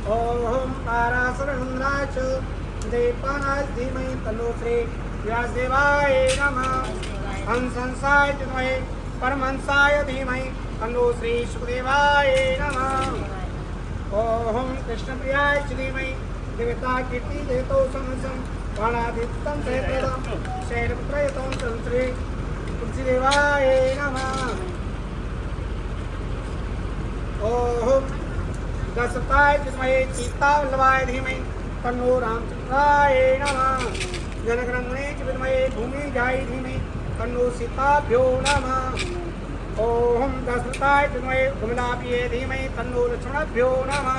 ओम तारासुररुद्राय च दीपानाय धीमहि तन्नो श्री व्यासदेवाय नमः। हंसंसाय धीमहि परमहंसाय धीमहि तन्नो श्री सुखदेवाय नमः। ओम कृष्णप्रियाय च धीमहि देवता कीर्ति देतो समसं बाणादित्यं सहस्रदं शैलपुत्रयतं तं श्री तुलसीदेवाय नमः। ओम दशरथाय विद्महे सीतावल्लभाय धीमहि तन्नो रामचंद्राय नमः। जनगणमने च विद्महे भूमिजाय धीमहि तन्नो सीताभ्यो नमः। ओम दशरथाय विद्महे कमलाप्रिये धीमहि तन्नो लक्ष्मणाभ्यो नमः।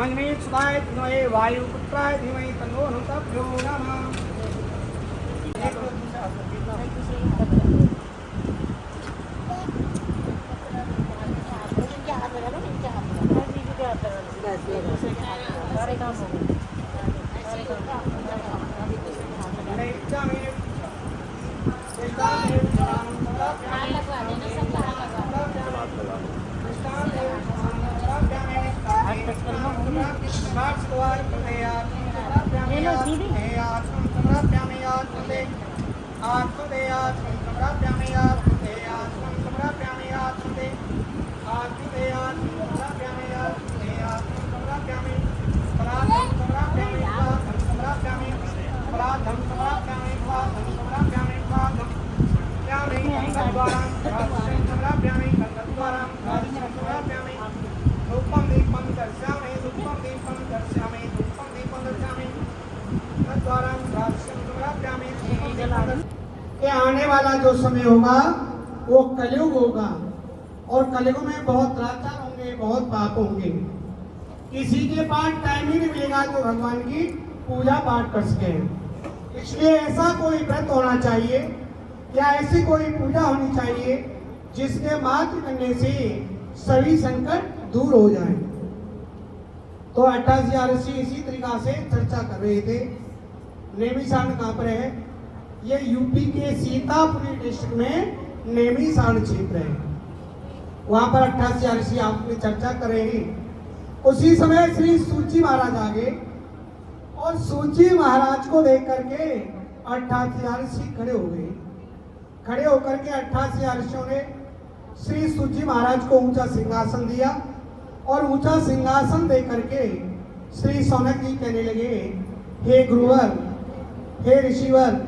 आंजनेयसुताय विद्महे वायुपुत्राय धीमहि तन्नो हनुमताभ्यो नमः। कि आने वाला जो समय होगा वो कलयुग होगा और कलयुग में बहुत दुराचार होंगे, बहुत पाप होंगे। किसी के पास टाइम ही नहीं मिलेगा जो भगवान की पूजा पाठ कर सके। इसलिए ऐसा कोई व्रत होना चाहिए या ऐसी कोई पूजा होनी चाहिए जिसके मात्र करने से सभी संकट दूर हो जाए। तो 28 ऋषि इसी तरीका से चर्चा कर रहे थे। नेमिशारण कहाँ पर है? ये यूपी के सीतापुरी डिस्ट्रिक्ट में नेमिशारण क्षेत्र है। वहां पर 28 ऋषि आपने चर्चा कर रहे हैं। उसी समय श्री सूची महाराज आ गए और सूची महाराज को देख करके 28 ऋषि खड़े हो गए। खड़े होकर के 28 ऋषियों ने श्री सूची महाराज को ऊंचा सिंहासन दिया और ऊंचा सिंहासन दे करके श्री सौनक जी कहने लगे, हे गुरुवर, हे ऋषिवर,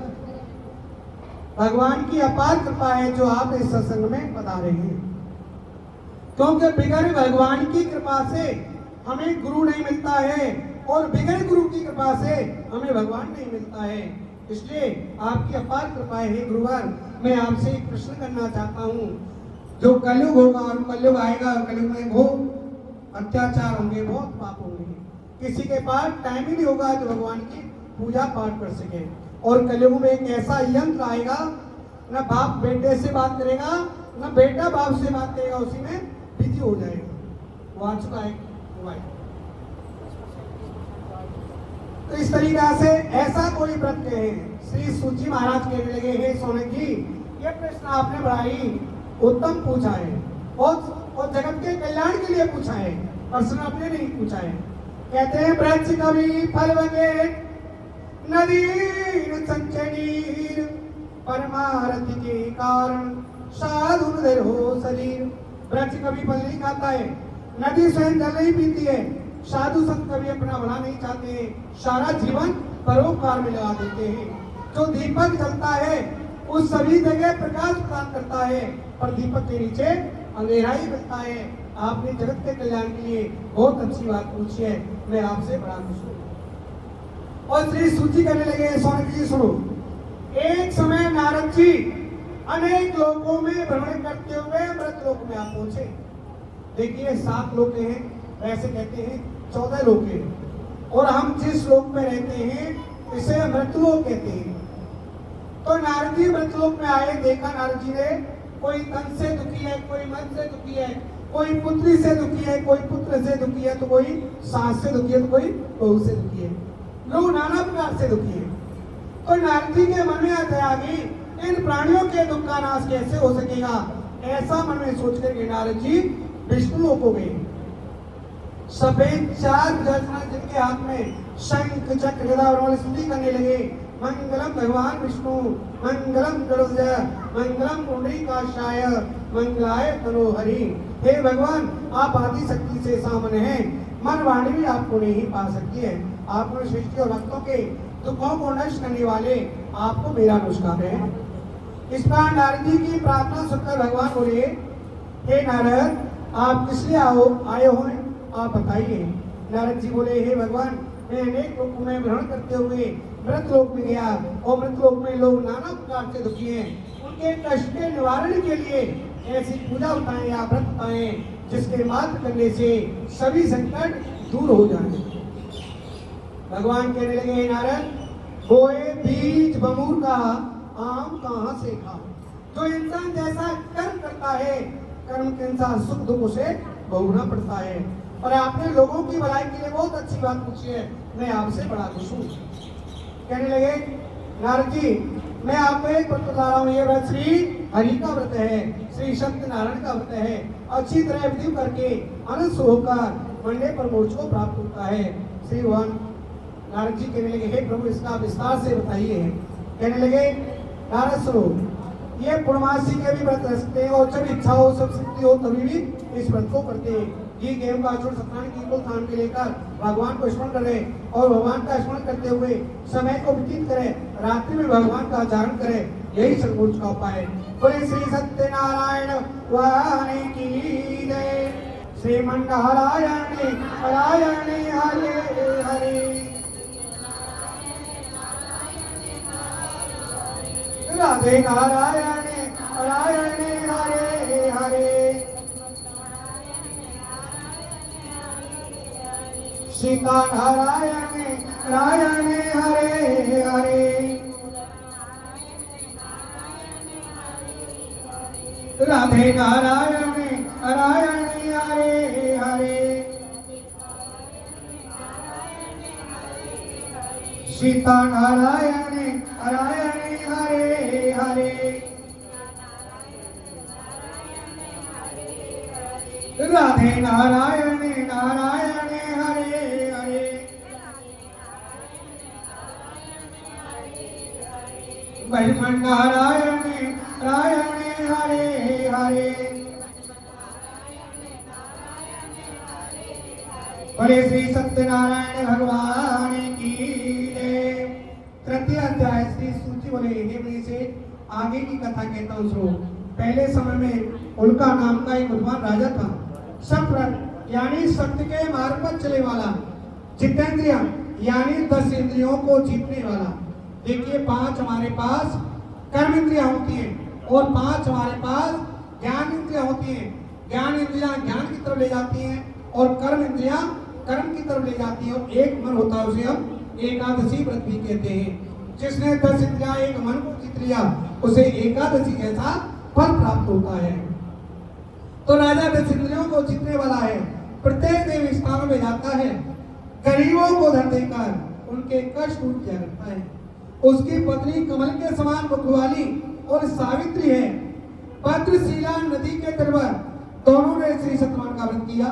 भगवान की अपार कृपा है जो आप इस सत्संग में बता रहे हैं। क्योंकि बिगड़ भगवान की कृपा से हमें गुरु नहीं मिलता है और बिगड़ गुरु की कृपा से हमें भगवान नहीं मिलता है। इसलिए आपकी अपार कृपा है गुरुवर। मैं आपसे एक प्रश्न करना चाहता हूँ। जो कलयुग होगा और कलयुग आएगा, कलयुग में बहुत अत्याचार होंगे, बहुत पाप होंगे। किसी के पास टाइम ही नहीं होगा जो भगवान की पूजा पाठ कर सके। और कलयुग में एक ऐसा यंत्र आएगा, न बाप बेटे से बात करेगा, न बेटा बाप से बात करेगा, उसी में बिजी हो जाएगा। वो आ चुका है मोबाइल। तो इस तरीका से ऐसा कोई व्रत कहे। श्री सूची महाराज कहने लगे, हे सौनक जी, ये प्रश्न आपने बड़ा ही उत्तम पूछा है और जगत के कल्याण के लिए पूछा है। प्रश्न आपने नहीं पूछा है। कहते हैं, वृक्ष कवि फल बगे नदीर संचनीर परमारथ के कारण साधु निधर हो शरीर। वृक्ष कभी फल नहीं खाता है, नदी स्वयं जल नहीं पीती है, साधु संत कभी अपना भला नहीं चाहते हैं, सारा जीवन परोपकार में लगा देते हैं। जो दीपक जलता है उस सभी जगह प्रकाश प्रदान करता है, पर दीपक के नीचे अंधेरा ही मिलता है। आपने जगत के कल्याण के लिए बहुत अच्छी बात पूछी है, मैं आपसे बड़ा खुश हूँ। और श्री सूची करने लगे, सौनक जी सुनो। एक समय नारद जी अनेक लोकों में भ्रमण करते हुए मृत लोक में आप पहुंचे। देखिए 7 लोक हैं, वैसे कहते हैं 14 लोक हैं, और हम जिस लोक में रहते हैं इसे मृतलोक कहते हैं। तो नारद जी मृतलोक में आए। देखा नारद जी ने, कोई तन से दुखी है, कोई मन से दुखी है, कोई पुत्री से दुखी है, कोई पुत्र से दुखी है, तो कोई सास से दुखी है, तो कोई बहू से दुखी है। लोग नाना प्रकार से दुखी है। तो नारद जी के मन में आ गई, इन प्राणियों के दुख का नाश कैसे हो सकेगा। ऐसा मन में सोच कर नारद जी विष्णु लोक हो गए। सफेद चार दर्शन जिनके हाथ में शंख चक्र गदा और स्तुति करने लगे। मंगलम भगवान विष्णु, मंगलम गरुड़, मंगलम पुंडरीकाक्षाय, मंगलाय तनोहरि। हे भगवान, आप आदि शक्ति से सामने हैं, मन वाणी भी आपको नहीं पा सकती है। आपको सृष्टि और भक्तों के दुखों को नष्ट करने वाले आपको मेरा नमस्कार है। इस पर नारद जी की प्रार्थना सुनकर भगवान बोले, हे नारद, आप किस लिए आए हो आप बताइए। नारद जी बोले, हे भगवान, मैं अनेक लोगों में भ्रमण करते हुए मृत लोक में गया और मृत लोक में लोग नाना प्रकार से दुखी हैं। उनके कष्ट के निवारण के लिए ऐसी पूजा बताएं या व्रत बताएं जिसके मात्र करने से सभी संकट दूर हो जाए। भगवान कहने लगे, हे नारद, बोए बीज बमूर का आम कहाँ से खाओ। जो इंसान जैसा कर्म करता है, कर्म के अनुसार सुख दुख उसे भोगना पड़ता है। और आपने लोगों की भलाई के लिए बहुत अच्छी बात पूछी है, मैं आपसे बड़ा खुश हूँ। कहने लगे, नारद जी, मैं आपको एक व्रत बता रहा हूँ। ये व्रत श्री हरि का व्रत है, श्री सत्यनारायण का व्रत है। अच्छी तरह विधि करके अनस होकर मंडे पर मोक्ष को प्राप्त होता है। श्री भगवान नारद जी कहने लगे, हे प्रभु, इसका विस्तार से बताइए। कहने लगे, नारद सुनो, ये पूर्णमासी के भी व्रत रखते हैं और जब इच्छा हो, सब शक्ति हो, तभी भी इस व्रत को करते हैं। ये गेम का आचरण सत्यनारायण की को स्थान के लेकर भगवान को स्मरण करे और भगवान का स्मरण करते हुए समय को व्यतीत करे, रात्रि में भगवान का आचरण करे, यही सर्वोच्च का उपाय है। बोले श्री सत्यनारायण वाणी की जय। श्रीमन्नारायण नारायण हरे हरे। राधे नारायण नारायण हरे हरे। सीता नारायण नारायण हरे हरे। राधे नारायण नारायण हरे हरे। सीता नारायण नारायण हरे हरे। राधे नारायण नारायण हरे हरे। ब्रह्म नारायण नारायण हरे हरे। बोले श्री सत्यनारायण भगवान की जय। तृतीय अध्याय श्री सूची बोले, हे मुनि से आगे की कथा कहता हूँ सुनो। पहले समय में उल्का नाम का एक विद्वान राजा था। सत्व्रत यानी सत्य के मार्ग पर चले वाला, जितेंद्रिय यानी 10 इंद्रियों को जीतने वाला। देखिए, 5 हमारे पास कर्म इंद्रियां होती हैं और 5 हमारे पास ज्ञान इंद्रियां होती हैं। ज्ञान इंद्रियां ज्ञान की तरफ ले जाती हैं और कर्म इंद्रियां कर्म की तरफ ले जाती है। और एक मन होता है, उसे हम एकादशी व्रत भी कहते हैं। जिसने 10 इंद्रियां एक मन को जीत लिया, उसे एकादशी जैसा फल प्राप्त होता है। तो राजा 10 इंद्रियों को जीतने वाला है। प्रत्येक देव स्थानों में जाता है, गरीबों को धन देकर उनके कष्ट दूर किया करता है। उसकी पत्नी कमल के समान मुख वाली और सावित्री है। भद्रशिला नदी के तट पर दोनों ने श्री सत्यनारायण का व्रत किया।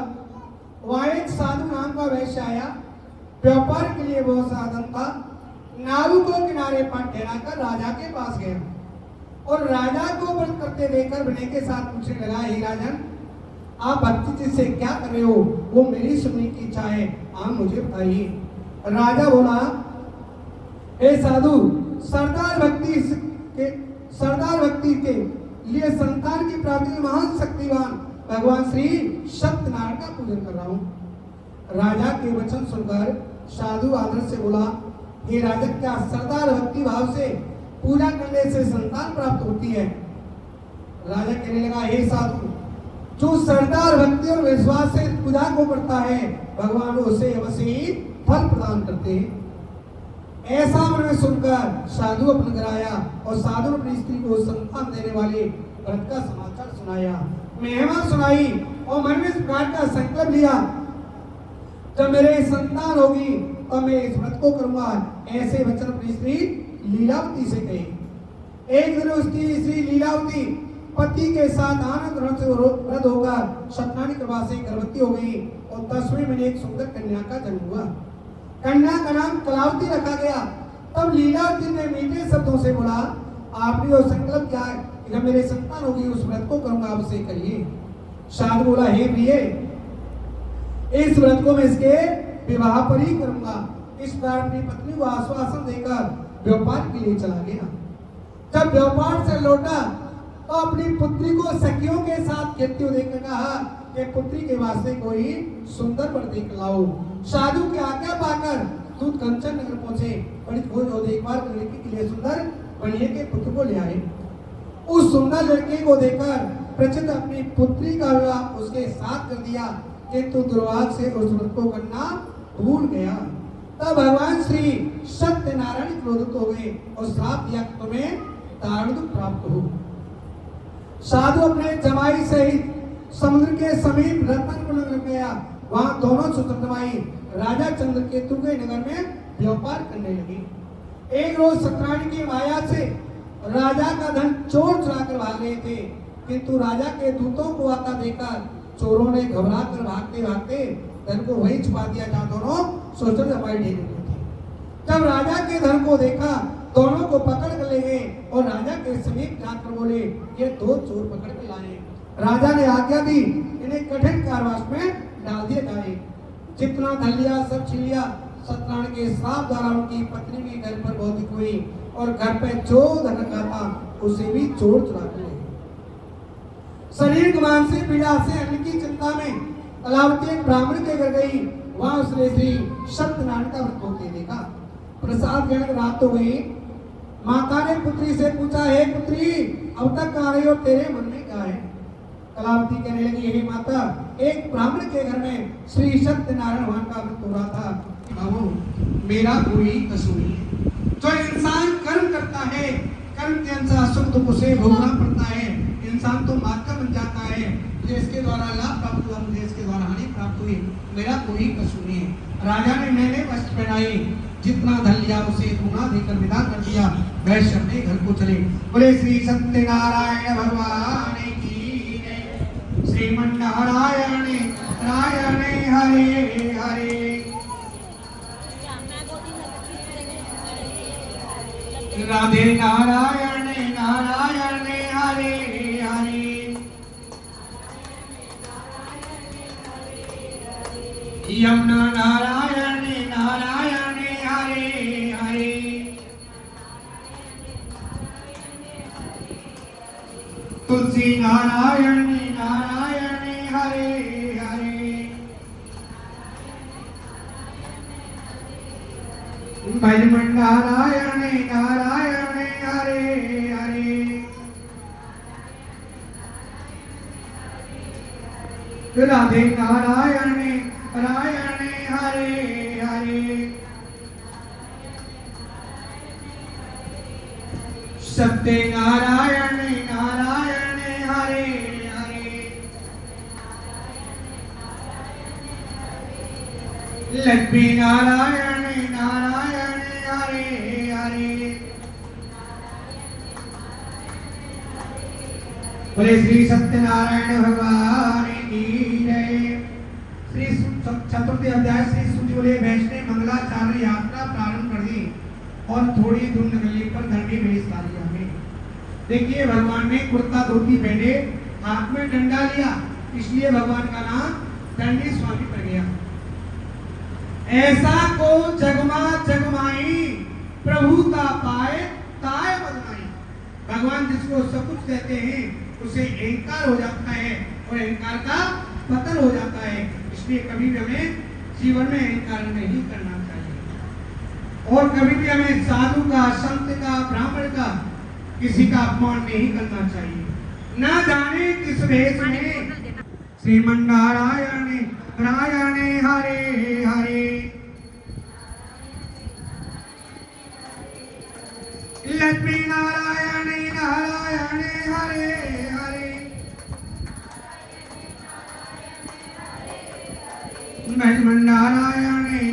वहां एक साधु नाम का वैश्य आया। व्यापार के लिए बहुत साधन था। नाव को किनारे पर ठहराकर राजा के पास गया और राजा को व्रत करते देखकर विनय के साथ पूछने लगा, हे राजन, आप भक्ति से क्या कर रहे हो? वो मेरी सुनने की इच्छा है, आप मुझे बताइए। राजा बोला, हे साधु, सरदार भक्ति के लिए संतान की प्राप्ति महान शक्तिवान भगवान श्री सत्यनारायण का पूजन कर रहा हूँ। राजा के वचन सुनकर साधु आदर से बोला, हे राजा, क्या सरदार भक्ति भाव से पूजा करने से संतान प्राप्त होती है? राजा कहने लगा, हे साधु, जो सरदार भक्ति और विश्वास से पूजा को करता है, भगवान उसे अवश्य ही फल प्रदान करते हैं। ऐसा मन में सुनकर साधु अपन घर आया और साधु अपनी स्त्री को संतान देने वाले व्रत का समाचार सुनाया, महिमा सुनाई और मन में इस प्रकार का संकल्प लिया, जब मेरे संतान होगी तो मैं इस व्रत को करूंगा। ऐसे वचन अपनी स्त्री लीलावती से कहे। एक दिन उसकी स्त्री लीलावती पति के साथ आनंद रस से रद होकर सतनानी कृपा से गर्भवती हो गई और 10वें महीने एक सुंदर कन्या का जन्म हुआ। कन्या का नाम कलावती रखा गया। तब लीलावती ने मीठे शब्दों से बोला, आपने वो संकल्प किया है कि जब मेरे संतान होगी उस व्रत को करूंगा, आप उसे करिए। साधु बोला, हे प्रिय, इस व्रत को मैं इसके विवाह पर ही करूंगा। इस बार अपनी पत्नी को आश्वासन देकर व्यापार के लिए चला गया। जब व्यापार से लौटा तो अपनी पुत्री को सखियों के साथ खेलते हुए देखकर कहा कि पुत्री के वास्ते कोई सुंदर वर देख लाओ। साधु की आज्ञा पाकर दूत कंचन नगर पहुंचे। बड़ी खोज और देखभाल लड़की के लिए सुंदर बनिए के पुत्र को ले आए। उस सुंदर लड़के को देखकर प्रचित अपनी पुत्री का विवाह उसके साथ कर दिया, किंतु दुर्भाग्य से उस व्रत को करना भूल गया। तब भगवान श्री सत्यनारायण क्रोधित हो गए और श्राप दिया कि तुम्हें दारुण प्राप्त हो। साधु अपने जमाई सहित समुद्र के समीप रत्नपुर नगर गया। वहां दोनों सुतंत्रमाई राजा चंद्रकेतु के नगर में व्यापार करने लगी। एक रोज सतराणी की माया से राजा का धन चोर चुरा कर भाग रहे थे, किंतु राजा के दूतों को आता देखकर चोरों ने घबरा कर भागते भागते धन को वही छुपा दिया जहां दोनों सोचर जमाई ढेर थे। जब राजा के धन को देखा, दोनों को पकड़ कर ले गए और राजा के समीप जाकर बोले, ये दो चोर पकड़ कर लाए। राजा ने आज्ञा दी, इन्हें कठिन कारावास में डाल दिया जाए। जितना धन लिया सब छीन लिया। सत्यनारायण के श्राप द्वारा उनकी पत्नी भी घर पर बहुत दुख हुई और घर पे जो धन रखा था उसे भी चोर चुरा कर ले गए। शरीर मानसिक पीड़ा से अन्न की चिंता में कलावती एक ब्राह्मण के घर गई। वहां उसने श्री सत्यनारायण का व्रत होते देखा। प्रसाद ग्रहण रात हो गई। माता ने पुत्री से पूछा, हे पुत्री, अब तक कहाँ रही हो, तेरे मन में क्या है? कलावती कहने लगी, हे माता, एक ब्राह्मण के घर में श्री सत्यनारायण भगवान का व्रत हो रहा था। बाबू, मेरा कोई कसूर नहीं है। जो इंसान कर्म करता है, कर्म के अनुसार सुख दुख उसे भोगना पड़ता है। इंसान तो मात्र बन जाता है। मुझे इसके द्वारा लाभ प्राप्त हुआ, मुझे इसके द्वारा हानि प्राप्त हुई, मेरा कोई कसूर नहीं है। राजा ने नए वस्त्र पहनाए, जितना धन लिया उसे दूना देकर विदा कर दिया। वैश्य अपने घर को चले। बोले श्री सत्यनारायण भगवान की जय। श्रीमन्नारायण नारायण हरे हरे। राधे नारायण नारायण हरे हरे। यमुना नारायण नारायण हरे हरे। तुलसी नारायण नारायण हरे हरे। भजमन नारायण नारायण हरे हरे। राधे नारायण नारायण हरे हरे। सत्य नारायण नारायण हरे हरे। लक्ष्मी नारायण नारायण हरे हरे। बोले श्री सत्यनारायण भगवान की जय। श्री चतुर्थी अध्याय श्री सूची बोले वैष्णव मंगलाचार्य यात्रा प्रारंभ कर दी और थोड़ी दूर निकलने पर धरती में स्थान लिया। देखिए, भगवान ने कुर्ता धोती पहने, हाथ में डंडा लिया, इसलिए भगवान का नाम दंडी स्वामी पड़ गया। ऐसा को जगमा जगमाई प्रभुता पाए ताय बदनाई। भगवान जिसको सब कुछ कहते हैं उसे अहंकार हो जाता है और अहंकार का पतन हो जाता है। इसलिए कभी भी हमें जीवन में अहंकार नहीं करना चाहिए और कभी भी हमें साधु का, संत का, ब्राह्मण का, किसी का अपमान नहीं करना चाहिए। ना जाने किस भेष में श्रीमन्नारायण नारायण हरे हरे। लक्ष्मी नारायण नारायण हरे हरे। नारायण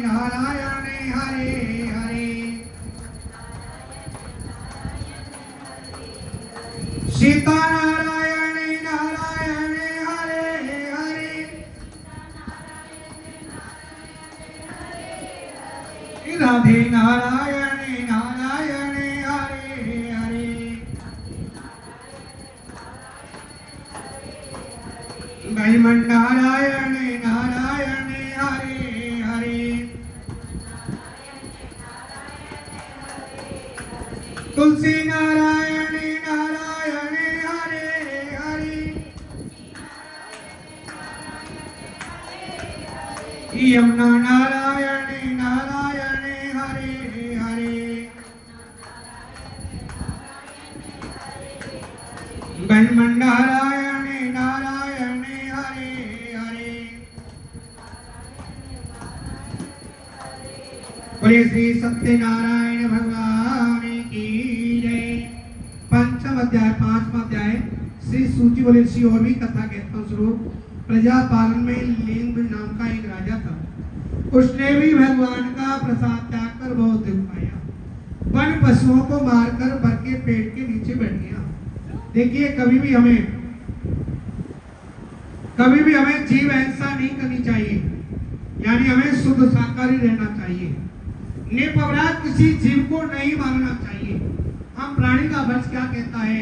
नारायण हरे हरे। सीता नारायण राधे नारायणे नारायणे हरे हरे भजमन नारायणे नारायणे हरे हरे तुलसी नारायणे नारायणे हरे हरे यमुना नारायणे नारायणे हरे हरे भजमन नारायणे नारायणे हरे हरे बोले श्री सत्यनारायण भगवान की जय। पंचम अध्याय 5वां अध्याय श्री सूची बोले ऋषि और भी कथा कहता हूँ स्वरूप। प्रजापालन में लेंग नाम का एक राजा था। उसने भी भगवान का प्रसाद त्याग कर बहुत दुख पाया। वन पशुओं को मारकर बर के पेड़ के नीचे बैठ गया। देखिए कभी भी हमें जीव हिंसा नहीं करनी चाहिए, यानी हमें शुद्ध शाकाहारी रहना चाहिए। निरपराध किसी जीव को नहीं मारना चाहिए। हम प्राणी का वंश क्या कहता है,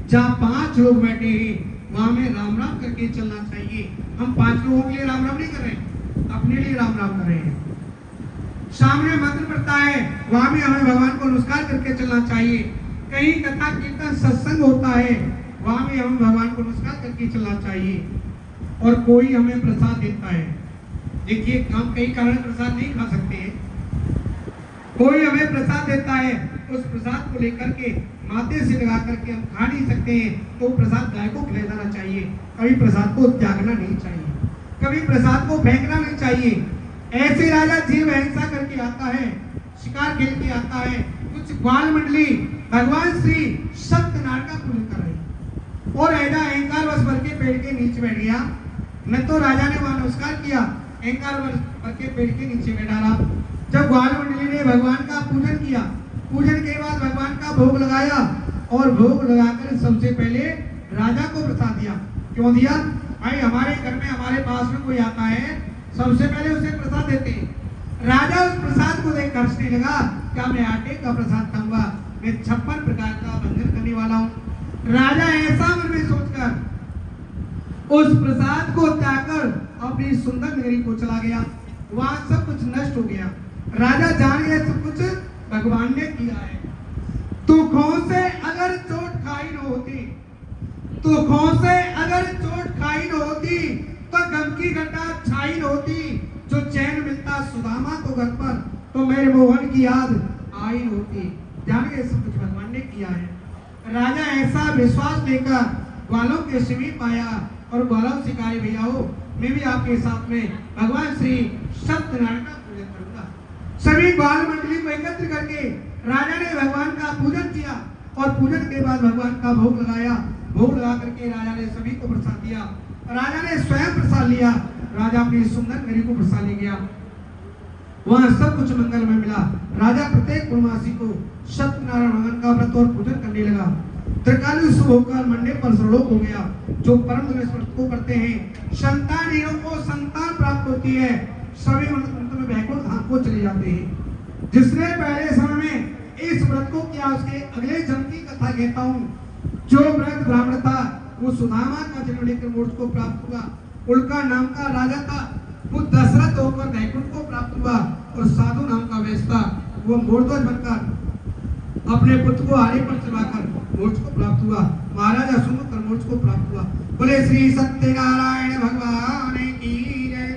जहाँ 5 लोग बैठे हैं वहां में राम राम करके चलना चाहिए। हम 5 लोगों के लिए राम राम नहीं कर रहे, अपने लिए राम राम कर रहे हैं। सामने मंत्र पड़ता है वहां भी हमें भगवान को नमस्कार करके चलना चाहिए। कहीं कथा कीर्तन सत्संग होता है वहां भी हमें भगवान को नमस्कार करके चलना चाहिए। और कोई हमें प्रसाद देता है, देखिए हम कई कारण प्रसाद नहीं खा सकते हैं। कोई हमें प्रसाद देता है, उस प्रसाद को लेकर के माथे से लगा करके हम खा नहीं सकते हैं, तो प्रसाद गाय को खिला जाना चाहिए। कभी प्रसाद को त्यागना नहीं चाहिए, कभी प्रसाद को फेंकना नहीं चाहिए। ऐसे राजा जीव हिंसा करके आता है, शिकार खेल के आता है। कुछ ग्वाल मंडली भगवान श्री सत्यनारायण का पूजन कर रही और ऐसा अहंकार वश भर के पेड़ के नीचे बैठ गया। न तो राजा ने वहां नमस्कार किया, अहंकार वश भर के पेड़ के नीचे बैठा रहा। जब ग्वाल मंडली ने भगवान का पूजन किया, पूजन के बाद भगवान का भोग लगाया और भोग लगाकर सबसे पहले राजा को प्रसाद दिया। क्यों दिया भाई? हमारे घर में हमारे पास में कोई आता है, सबसे पहले उसे प्रसाद देते हैं। राजा उस प्रसाद को देख हंसने लगा, क्या मैं आटे का प्रसाद खाऊंगा? मैं 56 प्रकार का व्यंजन करने वाला हूँ। राजा ऐसा मन में सोचकर उस प्रसाद को त्याग कर अपनी सुंदर नगरी को चला गया। वहां सब कुछ नष्ट हो गया। राजा जान गया सब कुछ भगवान ने किया है। दुखों से अगर चोट खाई न होती, दुखों से अगर चोट खाई न होती, तो गम की घटा छाई न होती। जो चैन मिलता सुदामा को घर पर, तो मेरे मोहन की याद आई न होती। जान गए सब कुछ भगवान ने किया है। राजा ऐसा विश्वास लेकर ग्वालों के समीप आया और ग्वालों से कहा, भैया हो, मैं भी आपके साथ में भगवान श्री सत्यनारायण का पूजन करूंगा। सभी ग्वाल मंडली को एकत्र करके राजा ने भगवान का पूजन किया और पूजन के बाद भगवान का भोग लगाया। भोग लगा करके राजा ने सभी को प्रसाद दिया। राजा ने स्वयं प्रसाद लिया। राजा अपनी सुंदर नगरी को प्रसाद ले गया। वहां सब कुछ मंगलमय मिला। राजा प्रत्येक पूर्णमासी को सत्यनारायण भगवान का व्रत और पूजन करने लगा। त्रिकाली शुभ होकर मंडे पर सर्वलोक हो गया। जो परम दिवस व्रत को करते हैं, संतानहीनों को संतान प्राप्त होती है। सभी मनुष्य में वैकुंठ धाम को चले जाते हैं। जिसने पहले समय में इस व्रत को किया, उसके अगले जन्म की कथा कहता हूँ। जो व्रत ब्राह्मण था, वो सुदामा का जन्म लेकर मोक्ष को प्राप्त हुआ। उल्का नाम का राजा था, वो दशरथ होकर वैकुंठ को प्राप्त हुआ। और साधु नाम का वैश्य था, वो मोरध्वज बनकर अपने पुत्र को आरे पर चढ़ाकर मोक्ष को प्राप्त हुआ। महाराजा सुनकर मोक्ष को प्राप्त हुआ। बोले श्री सत्यनारायण भगवान की जय।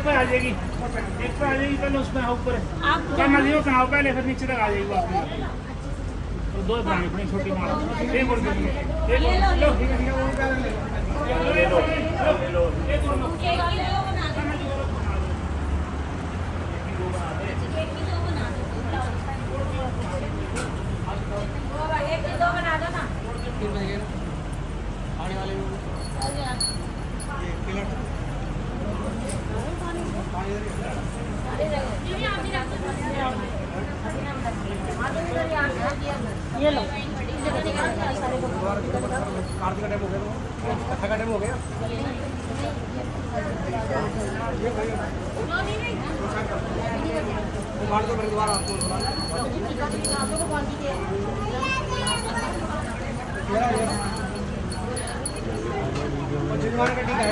एक पे आ जाएगी, एक पे आ जाएगी, पहले उस पे ऊपर करना दियो कहाँ पहले, फिर नीचे तक आ जाएगी वापस। तो दो बनानी अपनी छोटी मार, एक और देंगे, एक और लो, ले लो, ले लो, एक और लो। आने वाले ये लो आरती का टाइम हो गया, कथा का टाइम हो गया। मार दो मेरे द्वारा आपको जिनवाने का ठीक है।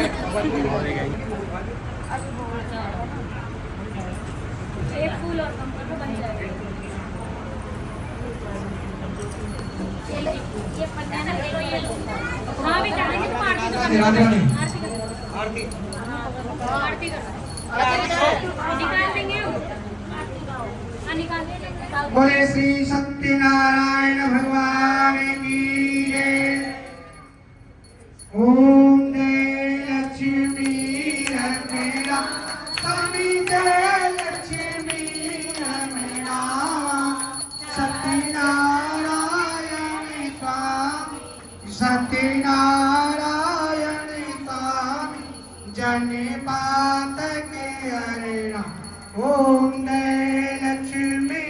एक फूल और कंफर्ट बन जाएगा। ये पन्ना ना ले लो, ये लो। हाँ बेटा, लेकिन तुम आरती तो कर। आरती आरती करो। निकाल देंगे हम। हाँ निकाल देंगे। बोले श्री सत्यनारायण भगवान की जय। ओम जय लक्ष्मी रमेरा स्वामी जय लक्ष्मी रमेरा सत्यनारायण स्वामी सत्यनारायण स्वामी जन पात के हरेणा। ओम जय लक्ष्मी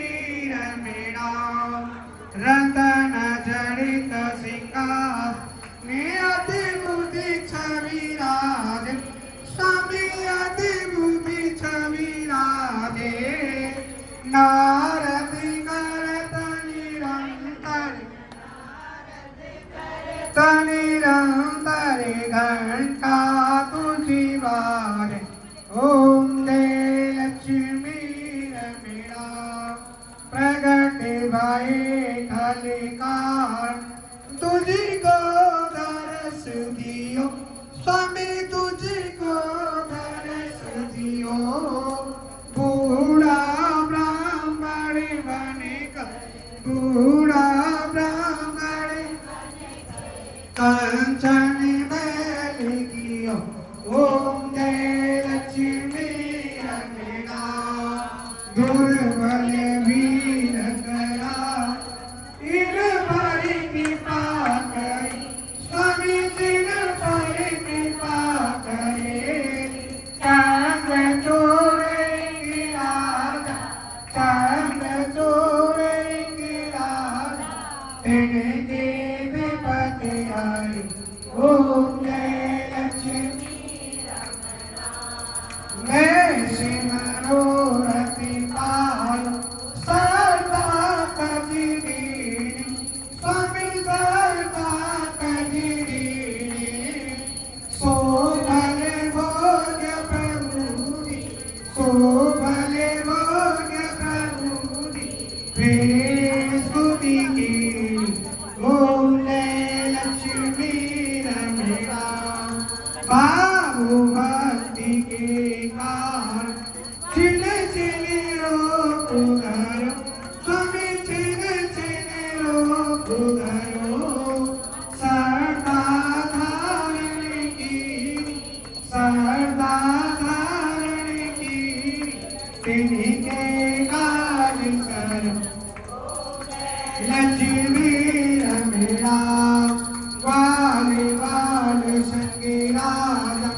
रमेरा रतन जड़ित सिंगार अति बुद्धि छवि राधे स्वामी अति बुद्धि छवि राधे नारद करत निरंतर घंटा तुझी बारे। ओम जय लक्ष्मी रमेरा प्रगट भये खलिकार तुझी को दरस दियो स्वामी तुझी को दरस दियो। बूढ़ा ब्राह्मण बनेगा बूढ़ा ब्राह्मण कंचन बैल गियो। ओम जय लक्ष्मी रमेरा दुर्बल वीर करा इन पर कृपा करे स्वामी जिन पर कृपा करे। चांद चोरेंगे राजा चांद चोरेंगे राजा तेरे देव पतिहारी। ओम जय लक्ष्मी मैं सिमरोरति पालो सरदा कजरी स्वामी सरदा कजरी शोभल भोग प्रभुरी शोभल भोग प्रभुरी प्रेम स्तुति की। ओम जय लक्ष्मी रमेरा बाबू भक्ति के कारण छिन छिन रोग धरो स्वामी छिन छिन रोग धरो। सरदा धारण की सरदा धारण की तिनके काज करो। लक्ष्मी रमेरा ग्वाल ग्वाल संगी राजा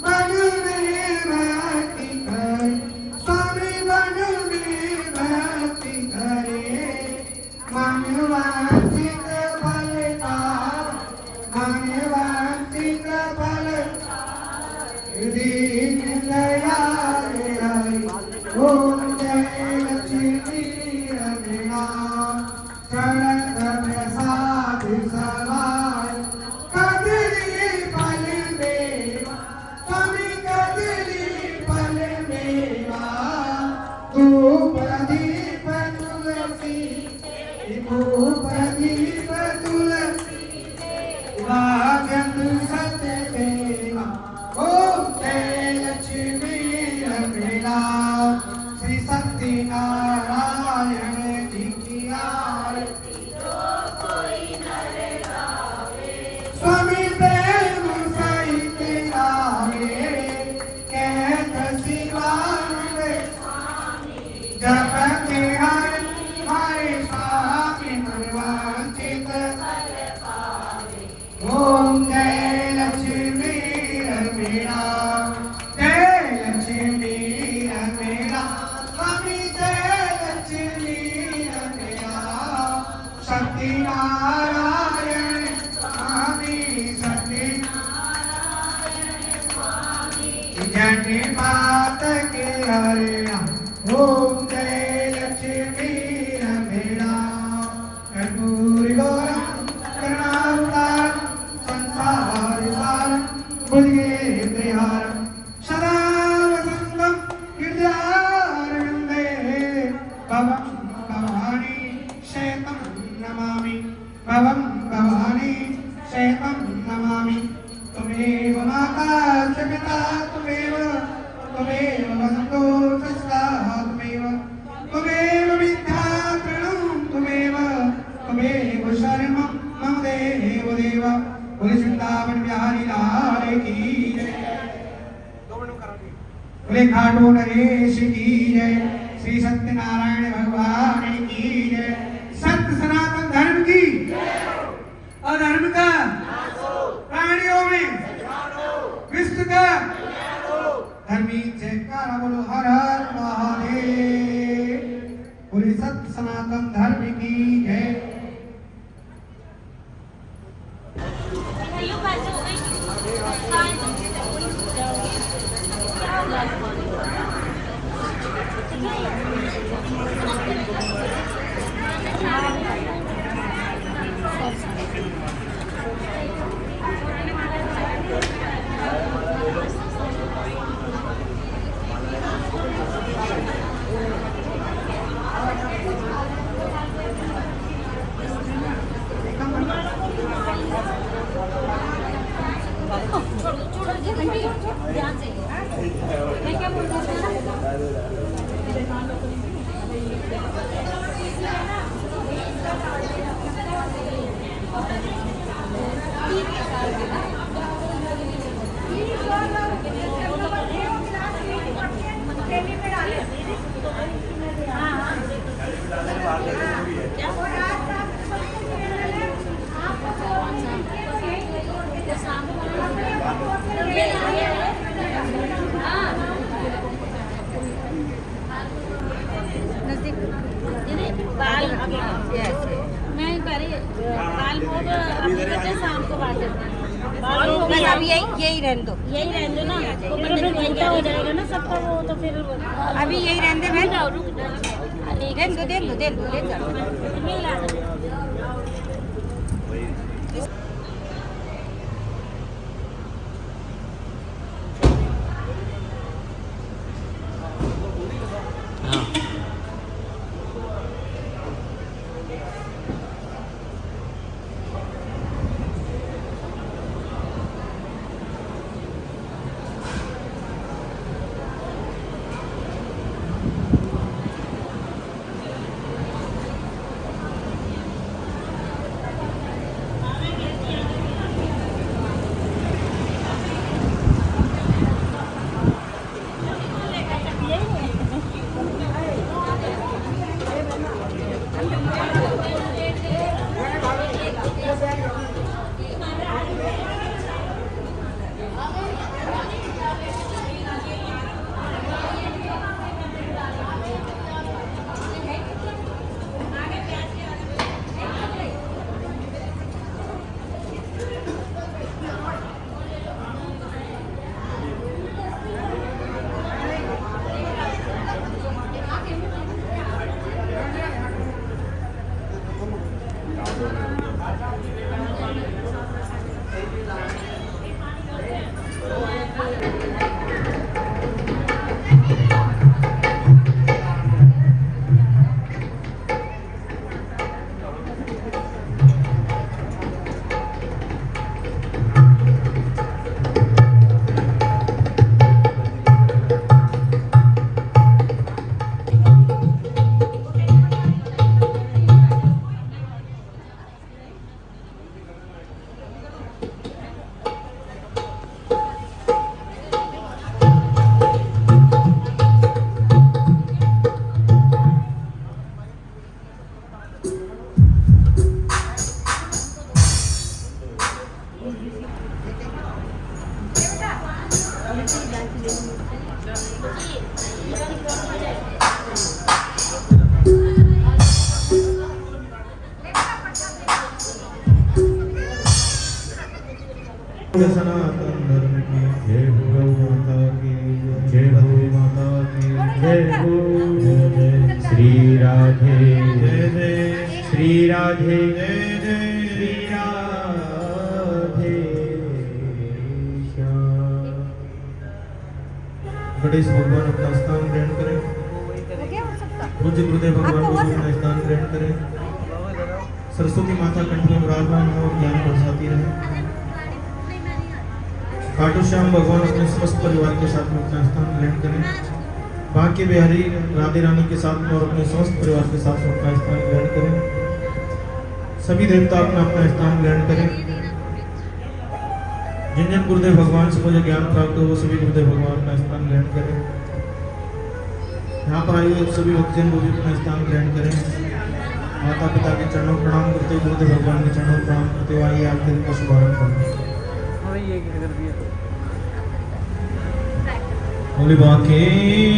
मन में भक्ति कर स्वामी मन में भक्ति नारायण स्वामी जन मात के हरे ओम जय लक्ष्मी रमेणा कर्पूरी गौरम करुणावतारम संसार सारम भुजगेन्द्रहारम सदा वसंतम गिरिजारविंदे भवं भवानी शैतं नमामि भवं भवानी शैतं नमामि त्वमेव माता च पिता त्वमेव वसन्तो सस्ता त्वमेव विद्या तृणं त्वमेव शरणं मम देव देव बोले वृंदावन बिहारी लाल की जय बोले खाटू नरेश की जय श्री सत्यनारायण भगवान की जय सत्य सनातन धर्म की अधर्म का प्राणियों में विश्व का धर्मी जयकारा बोलो हर हर महादेव बोले सत्य सनातन धर्म की जय यो बात हो गई क्या होगा ध्यान से मैं क्या बोल रही मैं कह रही बाल भोग अभी बच्चे शाम को बांट देते हैं बस अब यही रहने दो ना तो फिर छोटा हो जाएगा ना सबका वो तो फिर अभी यही रहने दे बहन अरे दे दो ले चलो मिला सनातन धर्म की जय हो, गौ माता की जय हो, माता की जय हो, जय जय श्री राधे, जय जय श्री राधे, जय जय श्री राधे श्याम। गणेश भगवान अपना स्थान ग्रहण करें। पूज्य गुरुदेव भगवान को अपना स्थान ग्रहण करें। सरस्वती माता कंठ में विराजमान हो और ज्ञान बरसाती रहे। खाटू श्याम भगवान अपने समस्त परिवार के साथ में अपना स्थान ग्रहण करें। बांके बिहारी राधे रानी के साथ में और अपने समस्त परिवार के साथ में अपना स्थान ग्रहण करें। सभी देवता अपना अपना स्थान ग्रहण करें। जिन जिन गुरुदेव भगवान से मुझे ज्ञान प्राप्त हो वो सभी गुरुदेव भगवान अपना स्थान ग्रहण करें। यहाँ पर आए हुए सभी भक्तजन को भी अपना स्थान ग्रहण करें। माता पिता के चरणों प्रणाम करते हुए गुरुदेव भगवान के चरणों प्रणाम करते हुए आइए आज दिन का शुभारंभ करें। बोले बांके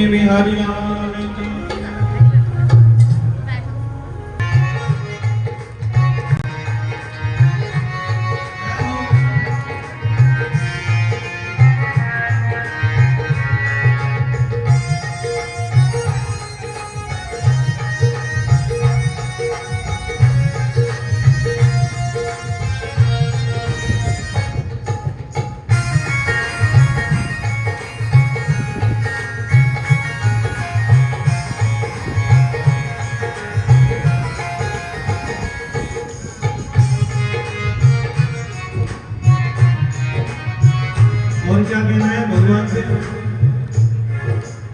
बिहारी लाल की और क्या कहना है भगवान से?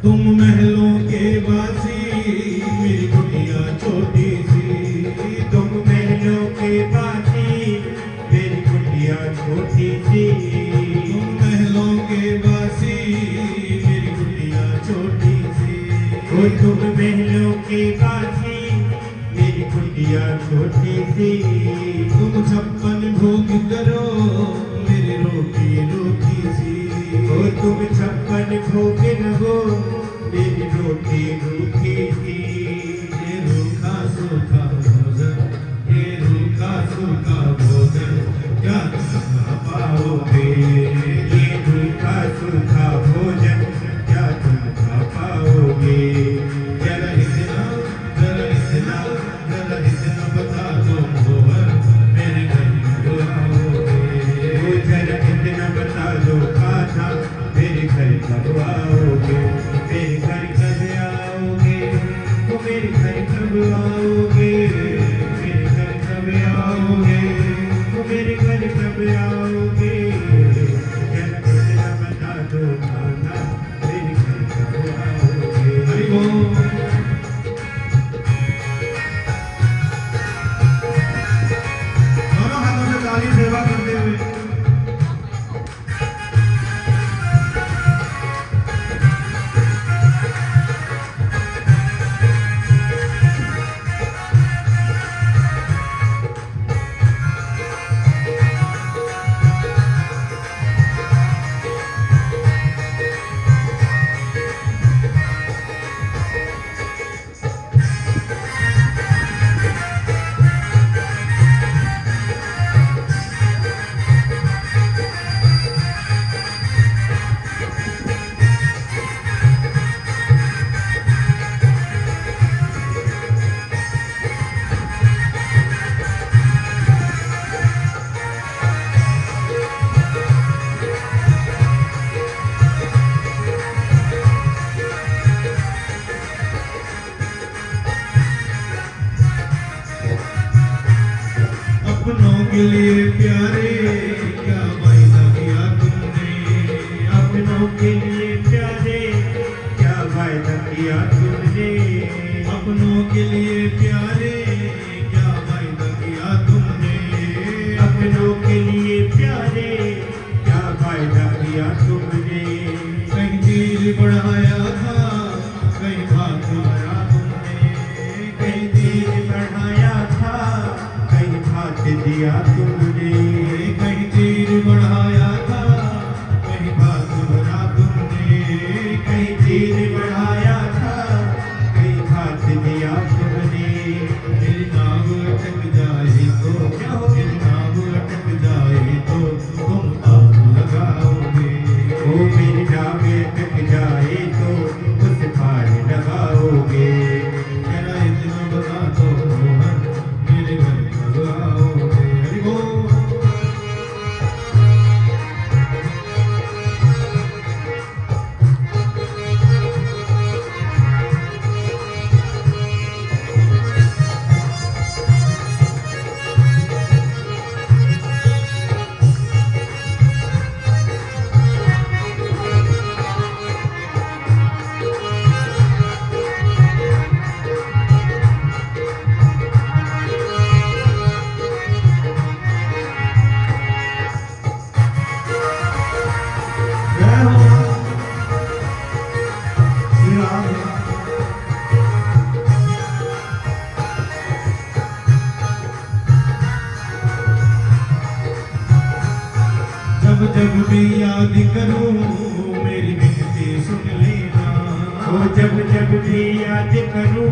तुम महलों के वासी मेरी कुटिया छोटी सी, तुम महलों के वासी मेरी कुटिया छोटी सी, तुम महलों के वासी मेरी कुटिया छोटी सी, और तुम महलों के वासी मेरी कुटिया छोटी सी, तुम 56 भोग करो मेरी रोटी रोटी सी, और तुम 56 भोग लगो मेरी रोटी रूखी सी। ये रूखा सूखा भोजन, ये रूखा सूखा भोजन क्या तुम खा पाओगे? ये रूखा सूखा भोजन क्या तुम खा पाओगे? जरा इतना बता दो मोहन मेरे घर कब आओगे? जरा इतना बता दो खाना मेरे घर कब आओगे? मेरे घर कब आओगे? वो मेरे घर कब आओगे? मेरे घर कब आओगे? वो मेरे घर कब आओगे? जरा इतना बता दो खाना मेरे घर कब आओगे? हरि बोल। दोनों हाथों से ताली सेवा करते हुए अपनों के लिए प्यारे क्या वायदा किया तुमने? अपनों के लिए प्यारे क्या वायदा किया तुमने? अपनों के लिए प्यारे क्या वायदा किया तुमने? अपनों के लिए प्यारे क्या वायदा किया तुमने? कहीं तीर बढ़ाया था कहीं भाग बढ़ाया तुमने, कहीं तीर बढ़ाया था कहीं भाग दिया तुमने, कहीं तीर बढ़ाया था कहीं भाग बढ़ा तुमने, कहीं तीर बढ़ाया था कहीं भाग दिया तुमने। मेरी नाव अटक जाए तो क्या हो? मेरी नाव अटक जाए तो तुम जब भी याद करूं मेरी विनती सुन लेना। ओ जब जब भी याद करूं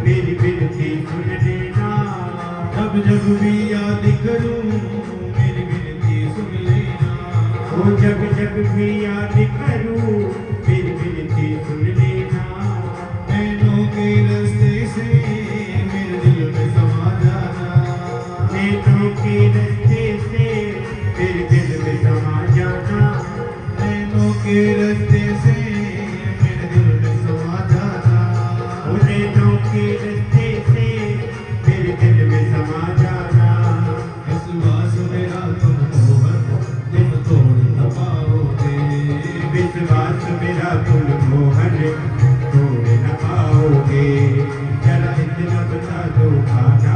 मेरी विनती सुन लेना। जब जब भी याद करूं मेरी विनती सुन लेना। ओ जब जब भी याद करूं मेरी विनती सुन लेना। नैनों के रास्ते से मेरे दिल में समा जाना। नैनों के रास्ते से मेरे दिल में समा जाना। नैनों के रास्ते से मेरे दिल में समा जाना। ओ नैनों के रास्ते से मेरे दिल में समा जाना। विश्वास मेरा तुम मोहन तुम तोड़ न पाओगे। विश्वास मेरा तुम मोहन तोड़ न पाओगे। जरा इतना बता दो खाना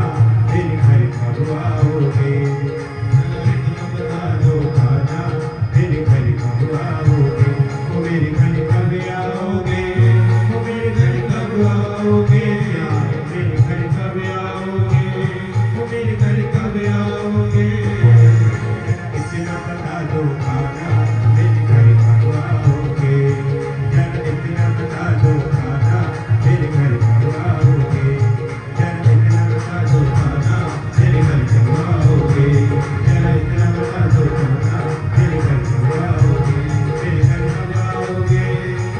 मेरे घर कब आओगे। जरा इतना बता दो खाना मेरे घर कब आओगे। ओ मेरे घर कब आओगे। ओ मेरे घर कब आओगे। मेरे घर कब आओगे। ओ मेरे घर कब आओगे। इतना बता दो खाना मेरे घर कब आओगे। जरा इतना बता दो खाना मेरे घर कब आओगे। जरा इतना बता दो खाना मेरे घर कब आओगे। जरा इतना बता दो खाना मेरे घर कब आओगे। मेरे घर कब आओगे।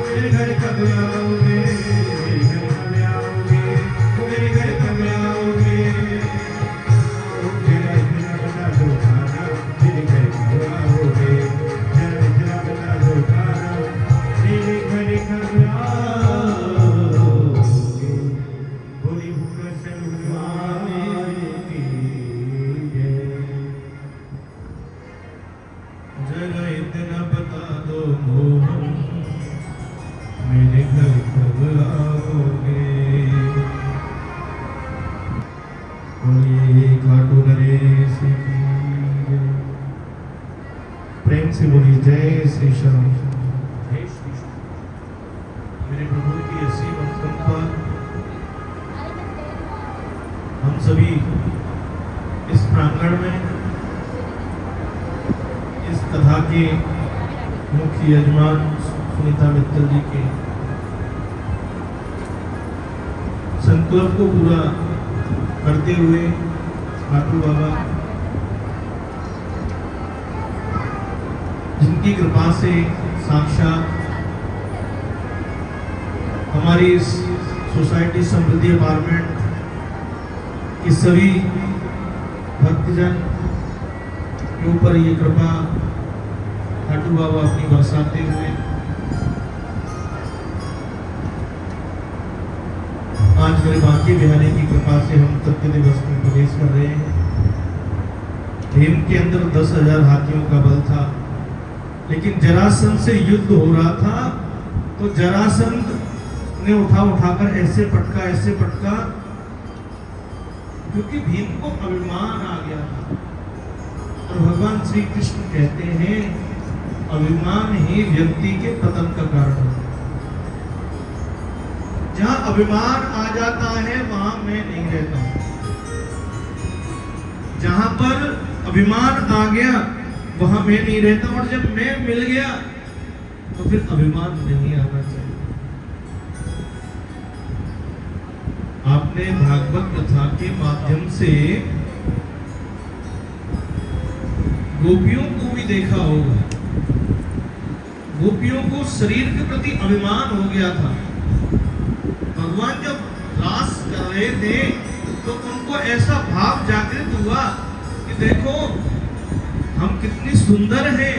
मेरे घर कब आओगे। मेरे घर कब आओगे। मेरे घर कब आओगे। जरा इतना बता दो खाना मेरे घर कब आओगे। जरा इतना बता दो खाना मेरे घर कब आओगे। बोली कृष्ण भगवान की जय। जरा इतना बता दो मोहन मेरे घर कब आओगे। बोलिए खाटू नरेश की जय। प्रेम से बोलिए जय श्री श्याम। जय श्री श्याम। मेरे प्रभु की असीम अनुकंपा हम सभी इस प्रांगण में इस कथा के मुख्य यजमान सुनीता मित्तल जी के संकल्प को पूरा करते हुए खाटू बाबा जिनकी कृपा से साक्षात हमारी इस सोसाइटी समृद्धि अपार्टमेंट के सभी भक्तजन के ऊपर ये कृपा खाटू बाबा अपनी बरसाते हुए आज मेरे बांके बिहारी की कृपा से हम सत्य दिवस में प्रवेश कर रहे हैं। भीम के अंदर 10,000 हाथियों का बल था, लेकिन जरासंध से युद्ध हो रहा था तो जरासंध ने उठाकर ऐसे पटका क्योंकि भीम को अभिमान आ गया था। और भगवान श्री कृष्ण कहते हैं अभिमान ही व्यक्ति के पतन का कारण है। जहां अभिमान आ जाता है वहां मैं नहीं रहता हूं। जहां पर अभिमान आ गया वहां मैं नहीं रहता, और जब मैं मिल गया तो फिर अभिमान नहीं आना चाहिए। आपने भागवत कथा के माध्यम से गोपियों को भी देखा होगा। गोपियों को शरीर के प्रति अभिमान हो गया था। भगवान जब रास कर रहे थे तो उनको ऐसा भाव जागृत हुआ कि देखो हम कितनी सुंदर हैं,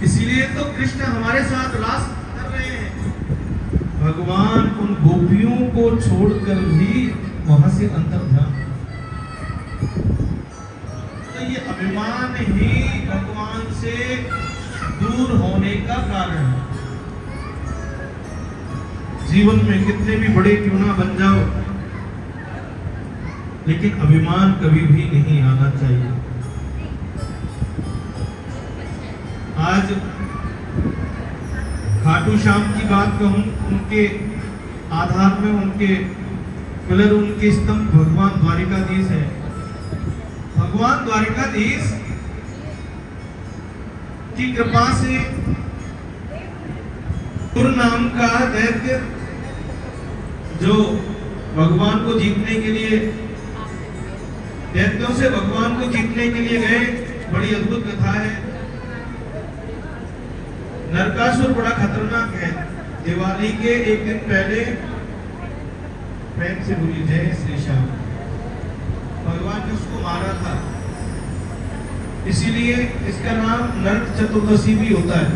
इसीलिए तो कृष्ण हमारे साथ रास कर रहे हैं। भगवान उन गोपियों को छोड़कर भी वहां से अंतर ध्यान। तो ये अभिमान ही भगवान से दूर होने का कारण है। जीवन में कितने भी बड़े क्यों ना बन जाओ, लेकिन अभिमान कभी भी नहीं आना चाहिए। आज खाटू श्याम की बात कहूं, उनके आधार में उनके पिलर, उनके स्तंभ भगवान द्वारिकाधीश है। भगवान द्वारिकाधीश की कृपा से मुर नाम का दैत्य जो भगवान को जीतने के लिए, दैत्यों से भगवान को जीतने के लिए गए, बड़ी अद्भुत कथा है। नरकासुर बड़ा खतरनाक है। दिवाली के एक दिन पहले, प्रेम से बोली जय श्री श्याम, भगवान ने उसको मारा था, इसीलिए इसका नाम नरक चतुर्दशी भी होता है।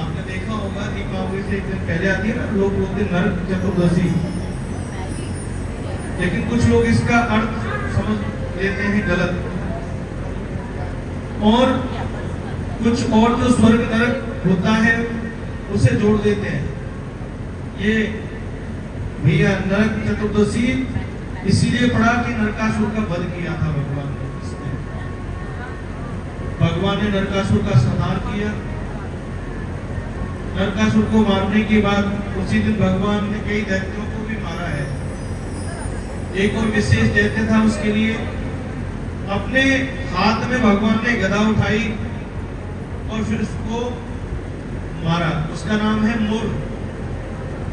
आपने देखा होगा दीपावली से एक दिन पहले आती है ना, लोग बोलते हैं नरक चतुर्दशी, लेकिन कुछ लोग इसका अर्थ समझ लेते हैं गलत, और कुछ और जो स्वर्ग नरक होता है उसे जोड़ देते हैं। ये भैया नरक चतुर्दशी इसीलिए पड़ा कि नरकासुर का वध किया था भगवान ने। भगवान ने नरकासुर का संहार किया। नरकासुर को मारने के बाद उसी दिन भगवान ने कई दैत्यों को भी मारा है। एक और विशेष दैत्य था, उसके लिए अपने हाथ में भगवान ने गदा उठाई और फिर उसको मारा। उसका नाम है मुर,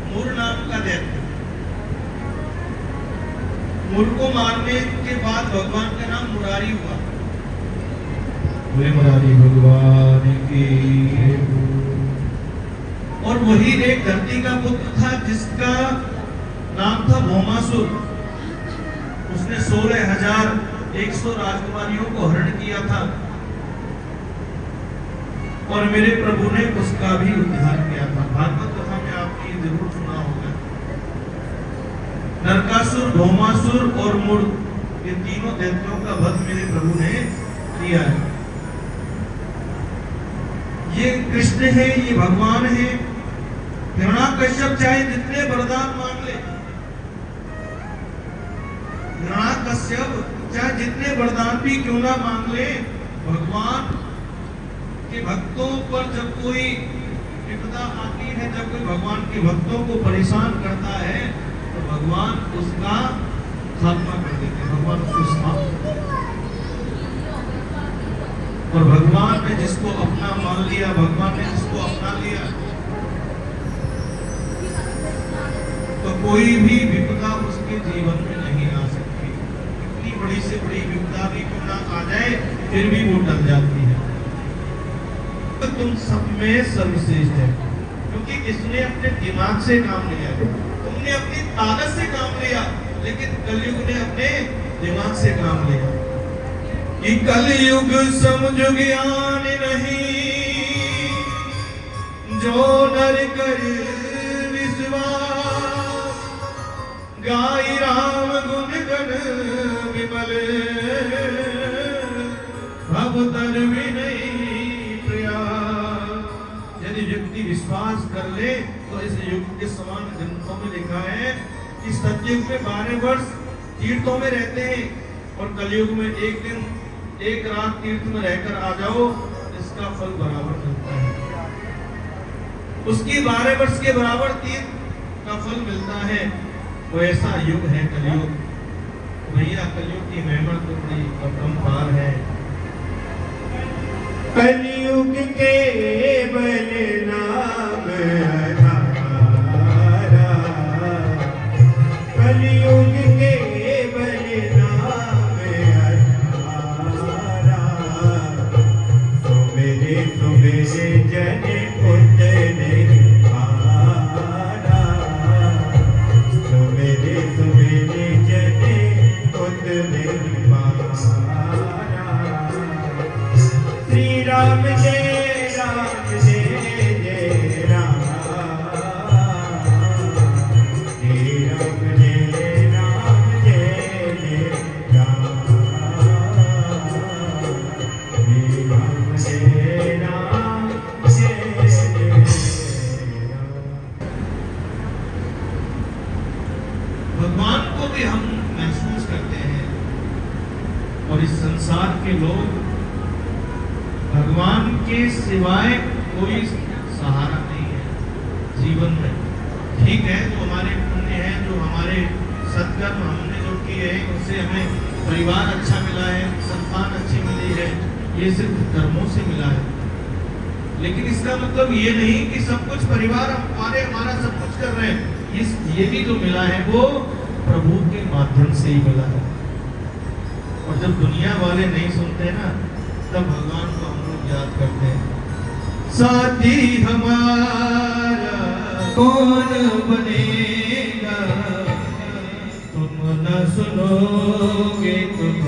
मुर नाम का दैत्य। मुर को मारने के बाद भगवान का नाम मुरारी हुआ। मुरारी भगवान की। और वही एक धरती का पुत्र था जिसका नाम था भौमासुर। उसने 16,100 राजकुमारियों को हरण किया था और मेरे प्रभु ने उसका भी उद्धार किया था। भागवत कथा में आपने जरूर सुना होगा। नरकासुर, भौमासुर और मुर, ये तीनों दैत्यों का वध मेरे प्रभु ने किया है। ये कृष्ण है, ये भगवान है। हिरण्याकश्यप चाहे जितने वरदान मांग ले, हिरण्याकश्यप चाहे जितने वरदान भी क्यों ना मांग ले, भगवान के भक्तों पर जब कोई विपदा आती है, जब कोई भगवान के भक्तों को परेशान करता है, तो भगवान उसका खात्मा कर देते हैं, भगवान उसको समाप्त कर देते हैं। और भगवान ने जिसको अपना मान लिया, भगवान ने जिसको अपना लिया, तो कोई भी विपदा उसके जीवन में नहीं आ सकती। इतनी बड़ी से बड़ी विपदा भी क्यों ना आ जाए, फिर भी वो टल जाती है। तो तुम सब में सर्वश्रेष्ठ है, क्योंकि इसने अपने दिमाग से काम लिया, तुमने अपनी ताकत से काम लिया, लेकिन कलयुग ने अपने दिमाग से काम लिया। कि कलयुग समझ ज्ञान नहीं, जो नर कर विश्वास, गाई राम गुण गण विमल, भव तर नहीं प्रयास। यदि व्यक्ति विश्वास कर ले तो इस युग के समान ग्रंथों में लिखा है कि सतयुग में 12 वर्ष तीर्थों में रहते हैं और कलयुग में एक दिन एक रात तीर्थ में रहकर आ जाओ, इसका फल बराबर मिलता है। उसकी 12 वर्ष के बराबर तीर्थ का फल मिलता है। वो ऐसा युग है कलयुग। भैया कलयुग की महिमा तो बड़ी अपरंपार है। कलयुग के बल नाम आधारा, कलयुग के बल नाम आधारा, तुमेरे जन उतरे पारा, तुमेरे जन उतरे पारा। श्री राम जय जय राम, श्री राम जय राम, श्री राम जय राम, जय राम। भगवान को भी हम महसूस करते हैं और इस संसार के लोग भगवान के सिवाय कोई सहारा नहीं है जीवन में। ठीक है, जो हमारे पुण्य है, जो हमारे सत्कर्म हमने जो किए हैं, उससे हमें परिवार अच्छा मिला है, संतान अच्छी मिली है, ये सिर्फ कर्मों से मिला है। लेकिन इसका मतलब ये नहीं कि सब कुछ परिवार हमारा सब कुछ कर रहे हैं। ये भी जो मिला है वो प्रभु के माध्यम से ही मिला है। और जब दुनिया वाले नहीं सुनते ना, तब भगवान को हम लोग याद करते हैं। साथी हमारा कौन बनेगा, तुम न सुनोगे तुम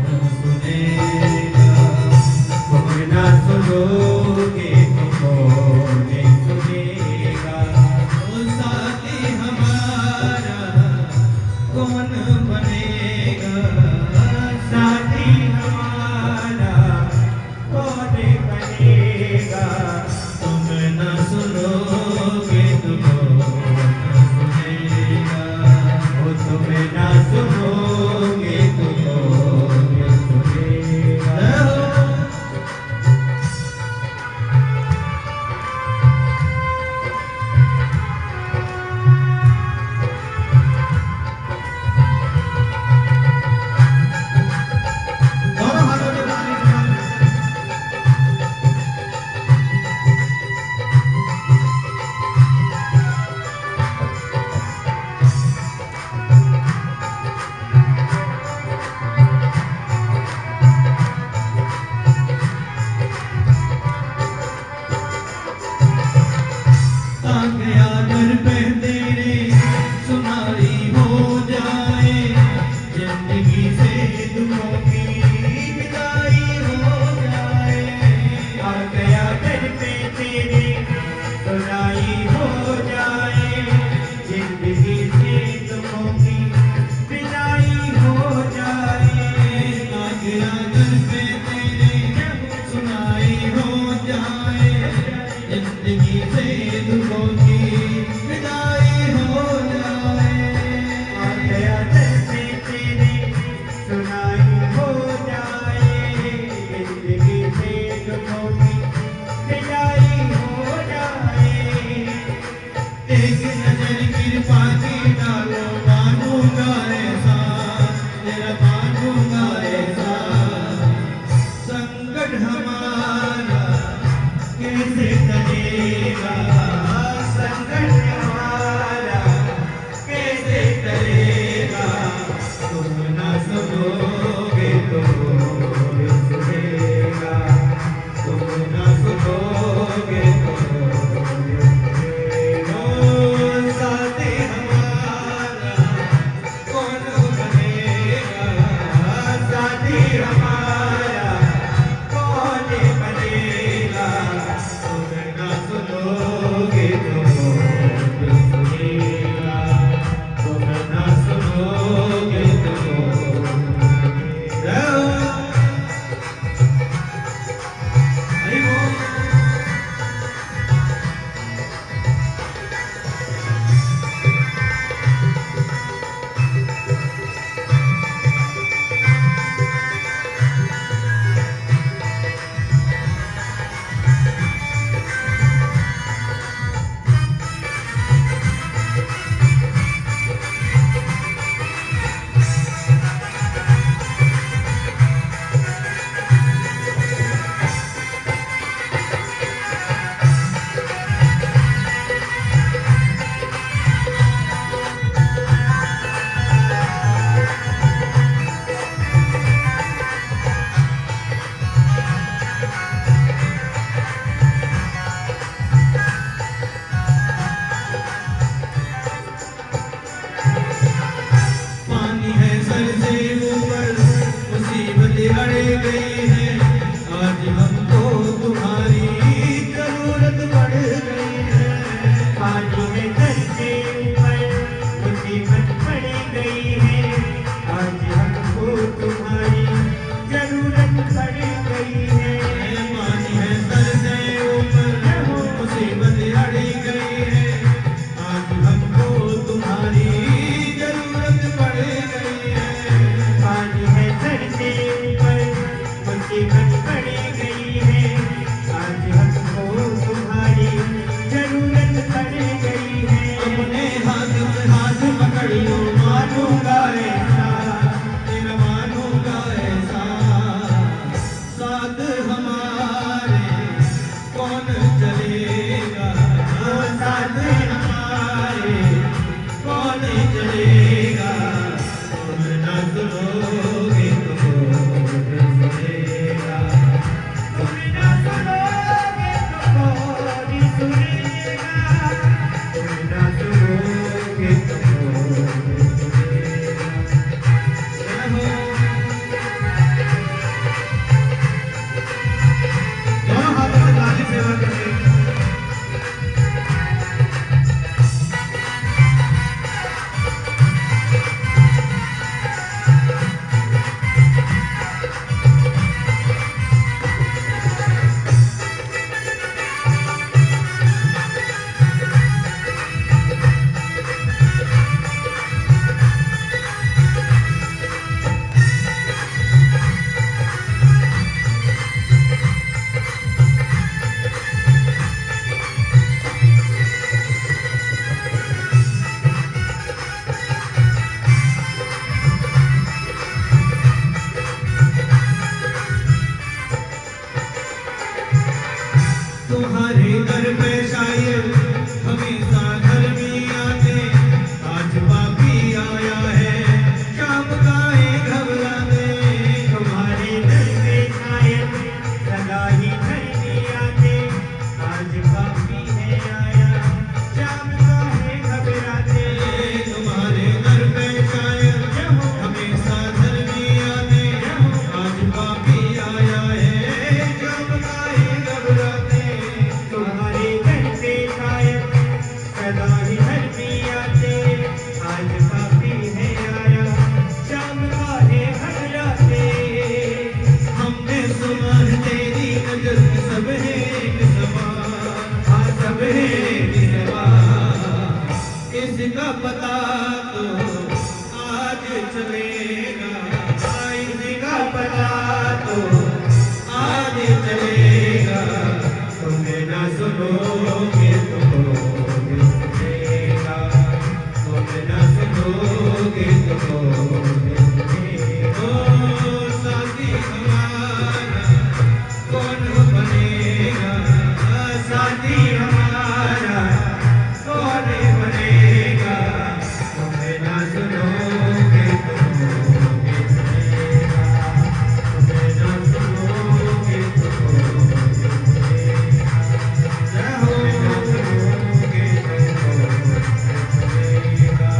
न सुनेगा, तुम न सुनोगे तो कौन सुनेगा। ओ साथी हमारा कौन बनेगा, साथी हमारा कौन बनेगा, तुम न सुनोगे तो कौन सुनेगा, ओ तुम न सुनोगे तो कौन सुनेगा। दोनों हाथों के ताली बजाएं। आ गया घर पे तेरे सुनाई हो जाए, जिंदगी से दुखों की विदाई हो जाए। आ गया घर पे तेरे सुनाई हो जाए, जिंदगी से दुखों की विदाई हो जाए। आ गया घर पे तेरे सुनाई हो जाए, जिंदगी से दुखों की विदाई हो जाए। आ गया घर पे तेरे सुनाई हो जाए, जिंदगी से दुखों की विदाई हो जाए। एक नजर कृपा की डालो, मानूंगा ऐसा तेरा, मानूंगा ऐसा। संकट हमारा कैसे टलेगा, संकट हमारा कैसे टलेगा, तुम न सुनोगे तो कौन सुनेगा, तुम न सुनोगे तो कौन सुनेगा। ओ साथी हमारा कौन बनेगा, साथी हमारा कौन बनेगा, तुम न सुनोगे तो कौन सुनेगा, तुम न सुनोगे तो कौन सुनेगा। हरि बोल। चलेगा, इसका पता तो आज चलेगा, तुम्हें न सुनोगे तो कौन सुनेगा, तुम्हें न सुनोगे तो कौन सुनेगा। ओ साथी हमारा कौन बनेगा, साथी हमारा कौन बनेगा, तुम्हें न सुनोगे तो कौन सुनेगा, तुम्हें न सुनोगे तो कौन सुनेगा, तुम्हें न सुनोगे तो कौन सुनेगा।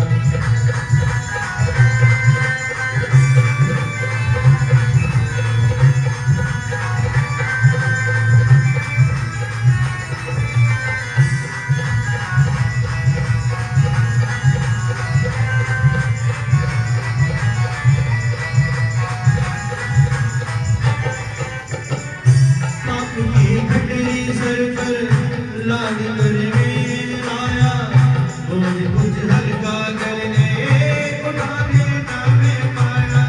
अपनी घटनी सर पर लाद कर में आया, बोझ कुछ हल्का करने उठाने ना मैं पाया।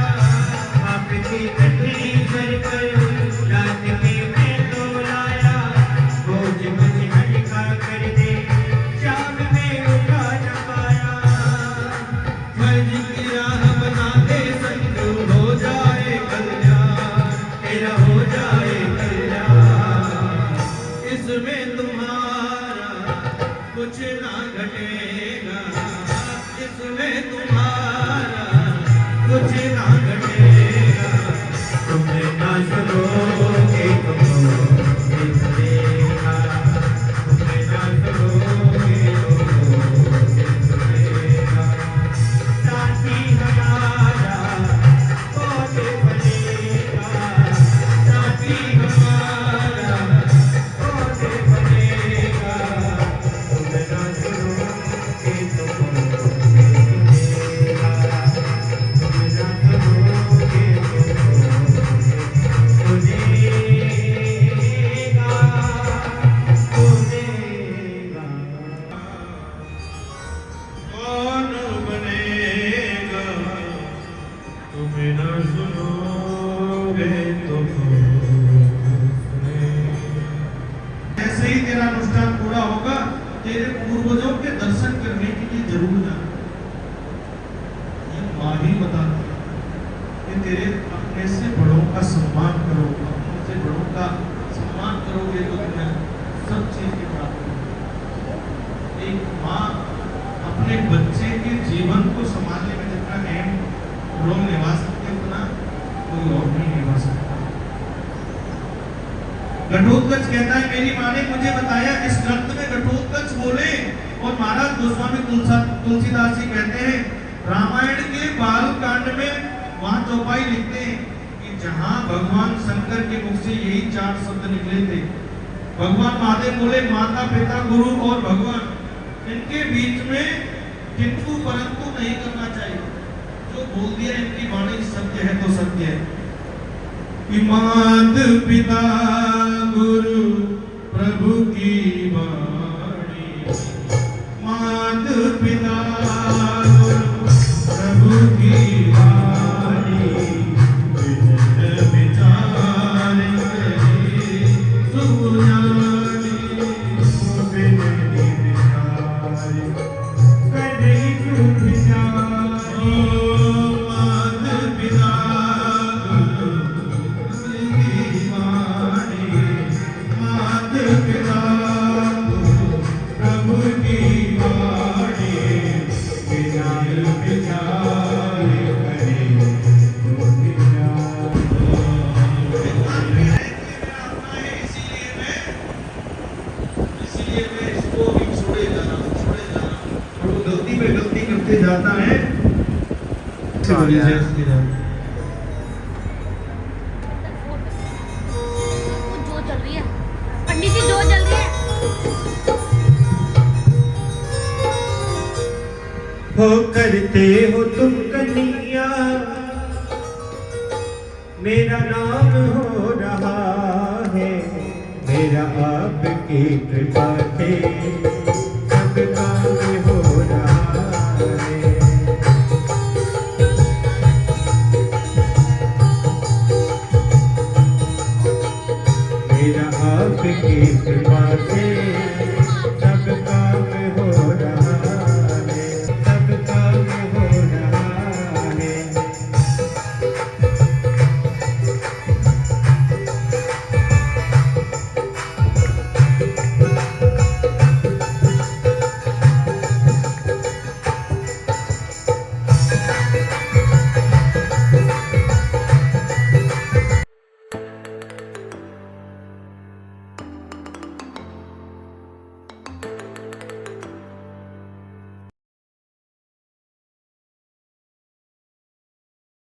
अपनी घटनी सर पर लाद के मैं तो लाया, बोझ कुछ हल्का करने शाम में उठा न पाया। फर्ज की राह बना दे संग हो जाए कल्याण, तेरा हो जाए इसमें तुम्हारा कुछ ना घटेगा, इसमें तुम्हारा कुछ ना घटेगा, तुम्हें ना सुनोगे तो कौन सुनेगा, तुम्हें ना सुनोगे तो कौन सुनेगा। साथी हमारा कौन बनेगा, साथी हमारा कौन बनेगा, तुम्हें न सुनोगे तो कौन सुनेगा, तुम्हें न सुनोगे तो कौन सुनेगा, सुनेगा। कौन बनेगा, तुम्हें न सुनोगे तो कौन सुनेगा। ऐसे ही तेरा अनुष्ठान पूरा होगा, तेरे पूर्वजों के दर्शन करने के लिए जरूर जाना। ये माँ ही बताती है कि तेरे अपने से बड़ों का सम्मान करो, अपने से बड़ों का सम्मान करोगे तो तुम्हें सब चीज की प्राप्ति होगी। एक माँ अपने बच्चे के जीवन को संभालने में जितना अहम रोल निभा सकते हैं, उतना कोई और नहीं निभा सकता। घटोत्कच कहता है, मेरी माँ ने मुझे बताया, इस ग्रंथ में घटोत्कच बोले। और महाराज गोस्वामी तुलसीदास जी कहते हैं, रामायण के बाल कांड में वहां चौपाई लिखते हैं कि जहां भगवान शंकर के मुख से यही 4 शब्द निकले थे, भगवान महादेव बोले माता पिता गुरु और भगवान, इनके बीच में किंतु परंतु नहीं करना चाहिए। जो बोल दिया इनकी वाणी सत्य है तो सत्य है। कि मात पिता गुरु प्रभु की वाणी, मात पिता गुरु प्रभु की वाणी, विजय विचार करे सुजानी, विजय विचार करे सुजानी। मात पिता मात पिता प्रभु की वाणी, विचार विचार करे इसीलिए मैं इसको भी छोड़े जा रहा हूँ। और वो गलती पे गलती करते जाता है। जो चल रही है पंडित जी, जो चल रही है। हो करते हो तुम कन्हैया, मेरा नाम हो रहा है, मेरा आपकी कृपा से सब काम हो रहा है। आपकी कृपा से